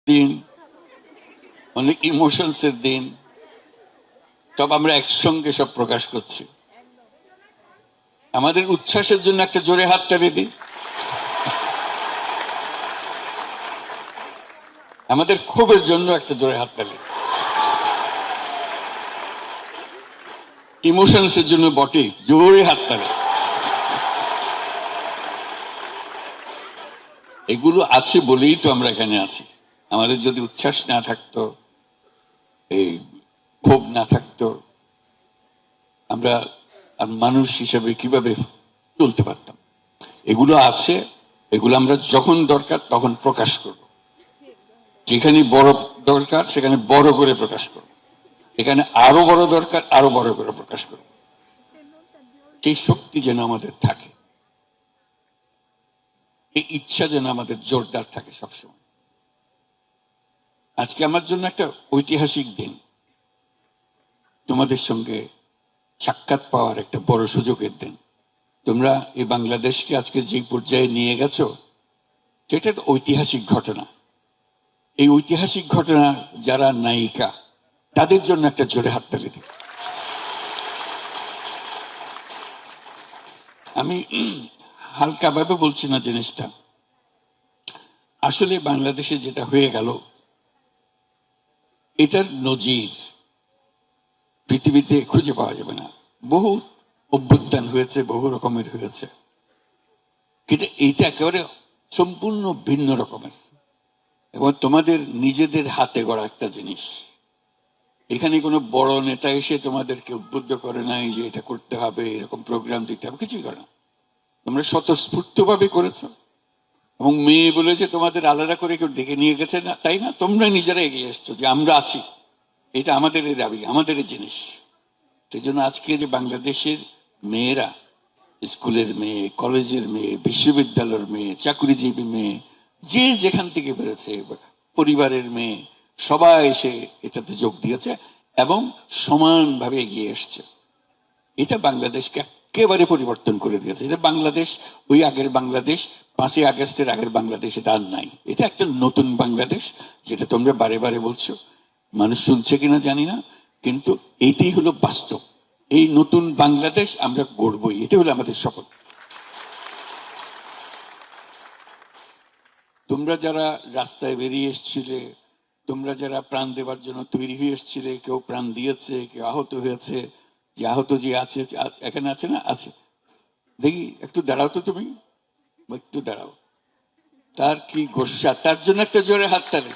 দিন, অনেক ইমোশনসের দিন, সব আমরা একসঙ্গে সব প্রকাশ করছি। আমাদের উচ্ছ্বাসের জন্য একটা জোরে হাততালি দিই, আমাদের ক্ষোভের জন্য একটা জোরে হাততালি, ইমোশনসের জন্য বটে জোরে হাততালি। এগুলো আছে বলেই তো আমরা এখানে আছি। আমাদের যদি উচ্ছ্বাস না থাকতো, এই ক্ষোভ না থাকতো, আমরা মানুষ হিসেবে কিভাবে চলতে পারতাম? এগুলো আছে, এগুলো আমরা যখন দরকার তখন প্রকাশ করব। যেখানে বড় দরকার সেখানে বড় করে প্রকাশ করব, এখানে আরো বড় দরকার আরো বড় করে প্রকাশ করব। সেই শক্তি যেন আমাদের থাকে, এই ইচ্ছা যেন আমাদের জোরদার থাকে সবসময়। আজকে আমার জন্য একটা ঐতিহাসিক দিন, তোমাদের সঙ্গে সাক্ষাৎ পাওয়ার একটা বড় সুযোগের দিন। তোমরা এই বাংলাদেশকে আজকে যে পর্যায়ে নিয়ে গেছো, সেটা ঐতিহাসিক ঘটনা। এই ঐতিহাসিক ঘটনার যারা নায়িকা, তাদের জন্য একটা জোরে হাততালি দিই। আমি হালকা ভাবে বলছি না জিনিসটা, আসলে বাংলাদেশে যেটা হয়ে গেল, এটার নজির পৃথিবীতে খুঁজে পাওয়া যাবে না। বহু অভ্যুত্থান হয়েছে, বহু রকমের হয়েছে, কিন্তু এইটা একেবারে সম্পূর্ণ ভিন্ন রকমের এবং তোমাদের নিজেদের হাতে গড়া একটা জিনিস। এখানে কোনো বড় নেতা এসে তোমাদেরকে উদ্বুদ্ধ করে নাই যে এটা করতে হবে, এরকম প্রোগ্রাম দিতে হবে, কিছুই করে না। তোমরা স্বতঃস্ফূর্ত ভাবে করেছো এবং মেয়ে বলেছে তোমাদের আলাদা করে কেউ ডেকে নিয়ে গেছে না, তাই না? তোমরা নিজেরা এগিয়ে এসছো যে আমরা আছি, এটা আমাদের দাবি, আমাদের জিনিস। সেই জন্য আজকে যে বাংলাদেশের মেয়েরা, স্কুলের মেয়ে, কলেজের মেয়ে, বিশ্ববিদ্যালয়ের মেয়ে, চাকরিজীবী মেয়ে, যে যেখান থেকে বেরোছে, পরিবারের মেয়ে, সবাই এসে এটাতে যোগ দিয়েছে এবং সমানভাবে এগিয়ে এসছে। এটা বাংলাদেশকে একেবারে পরিবর্তন করে দিয়েছে। এটা বাংলাদেশ, ওই আগের বাংলাদেশ, 5ই আগস্টের আগের বাংলাদেশ এটা আর নাই। এটা একটা নতুন বাংলাদেশ, যেটা তোমরা বারে বারে বলছো, মানুষ শুনছে কিনা জানি না, কিন্তু এইটাই হলো বাস্তব। এই নতুন বাংলাদেশ আমরা গড়বই, এটা হলো আমাদের শপথ। তোমরা যারা রাস্তায় বেরিয়ে এসছিলে, তোমরা যারা প্রাণ দেওয়ার জন্য তৈরি হয়ে এসছিলে, কেউ প্রাণ দিয়েছে, কেউ আহত হয়েছে, যে আহত যে আছে এখানে আছে না, আছে, দেখি একটু দাঁড়াও তো, তুমি একটু দাঁড়াও। তার কি গোস্বা, তার জন্য একটা জোরে হাততালি।